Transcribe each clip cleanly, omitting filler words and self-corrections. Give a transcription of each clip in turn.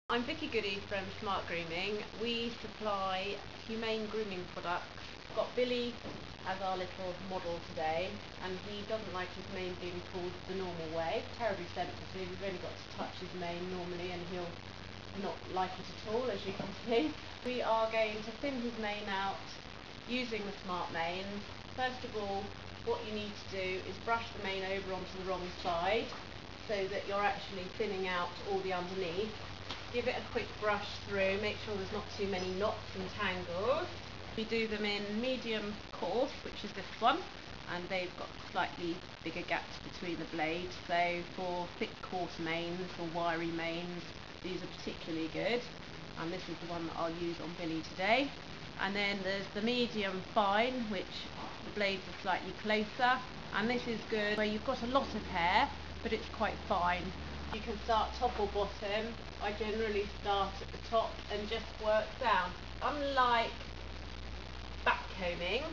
I'm Vicky Goody from Smart Grooming. We supply humane grooming products. We've got Billy as our little model today, and he doesn't like his mane being pulled the normal way. Terribly sensitive, you've only got to touch his mane normally and he'll not like it at all, as you can see. We are going to thin his mane out using the Smart Mane. First of all, what you need to do is brush the mane over onto the wrong side so that you're actually thinning out all the underneath. Give it a quick brush through, make sure there's not too many knots and tangles. We do them in medium coarse, which is this one, and they've got slightly bigger gaps between the blades, so for thick coarse manes or wiry manes these are particularly good, and this is the one that I'll use on Billy today. And then there's the medium fine, which the blades are slightly closer, and this is good where you've got a lot of hair but it's quite fine. You can start top or bottom. I generally start at the top and just work down. Unlike backcombing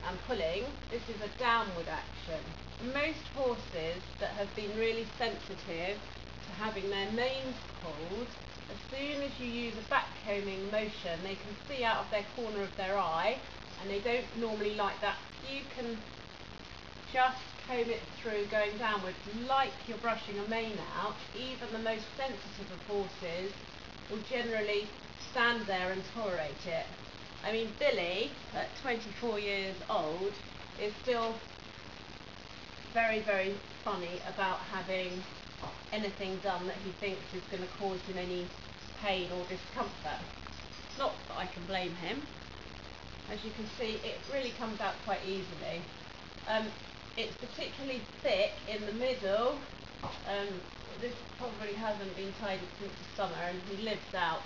and pulling, this is a downward action. Most horses that have been really sensitive to having their manes pulled, as soon as you use a backcombing motion, they can see out of their corner of their eye, and they don't normally like that. You can just comb it through going downwards like you're brushing a mane out. Even the most sensitive of horses will generally stand there and tolerate it. I mean, Billy, at 24 years old, is still very, very funny about having anything done that he thinks is going to cause him any pain or discomfort. Not that I can blame him. As you can see, it really comes out quite easily. It's particularly thick in the middle. This probably hasn't been tidied since the summer, and he lives out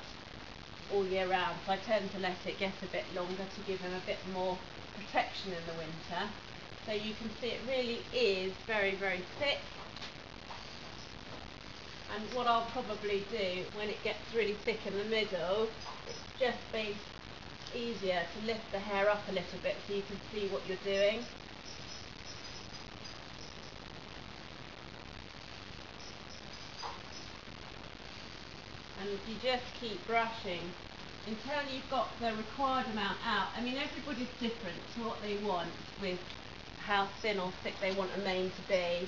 all year round, so I tend to let it get a bit longer to give him a bit more protection in the winter. So you can see it really is very, very thick. And what I'll probably do when it gets really thick in the middle, it's just be easier to lift the hair up a little bit so you can see what you're doing. And you just keep brushing until you've got the required amount out. I mean, everybody's different to what they want with how thin or thick they want a mane to be.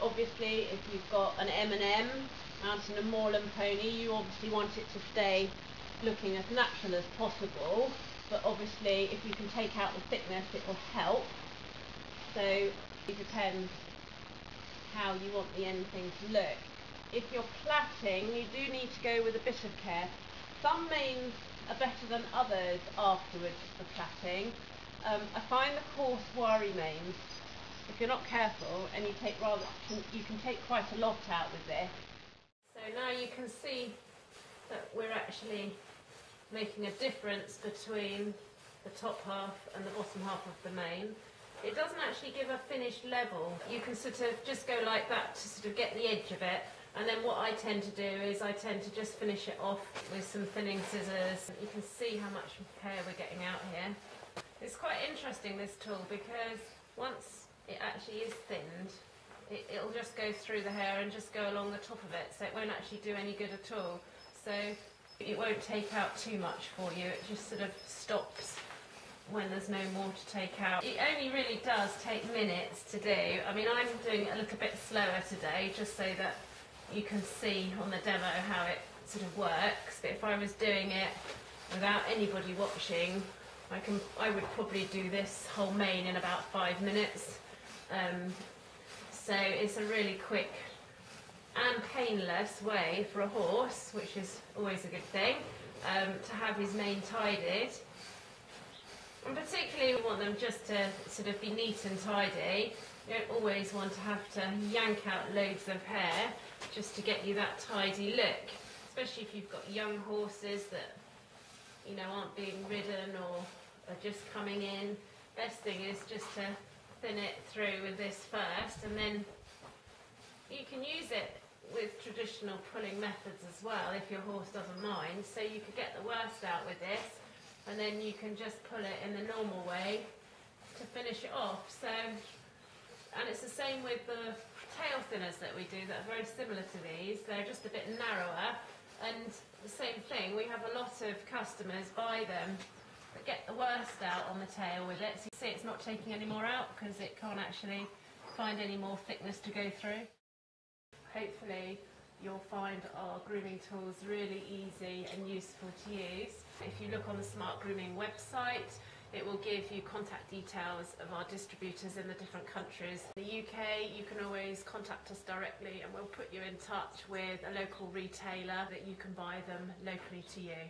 Obviously, if you've got an M&M mountain and moorland pony, you obviously want it to stay looking as natural as possible. But obviously, if you can take out the thickness, it will help. So it depends how you want the end thing to look. If you're plaiting, you do need to go with a bit of care. Some manes are better than others afterwards for plaiting. I find the coarse wiry manes, if you're not careful and you can take quite a lot out with this. So now you can see that we're actually making a difference between the top half and the bottom half of the mane. It doesn't actually give a finished level. You can sort of just go like that to sort of get the edge of it. And then what I tend to do is I tend to just finish it off with some thinning scissors. You can see how much hair we're getting out here. It's quite interesting, this tool, because once it actually is thinned, it'll just go through the hair and just go along the top of it, so it won't actually do any good at all. So it won't take out too much for you, it just sort of stops when there's no more to take out. It only really does take minutes to do. I mean, I'm doing it a little bit slower today, just so that you can see on the demo how it sort of works. But if I was doing it without anybody watching, I would probably do this whole mane in about 5 minutes. So it's a really quick and painless way for a horse, which is always a good thing, to have his mane tidied. And particularly we want them just to sort of be neat and tidy. You don't always want to have to yank out loads of hair just to get you that tidy look, especially if you've got young horses that, you know, aren't being ridden or are just coming in. Best thing is just to thin it through with this first, and then you can use it with traditional pulling methods as well if your horse doesn't mind. So you could get the worst out with this, and then you can just pull it in the normal way to finish it off. So, and it's the same with the tail thinners that we do that are very similar to these. They're just a bit narrower, And the same thing, we have a lot of customers buy them but get the worst out on the tail with it. So you see it's not taking any more out because it can't actually find any more thickness to go through. Hopefully you'll find our grooming tools really easy and useful to use. If you look on the Smart Grooming website, it will give you contact details of our distributors in the different countries. In the UK, you can always contact us directly and we'll put you in touch with a local retailer that you can buy them locally to you.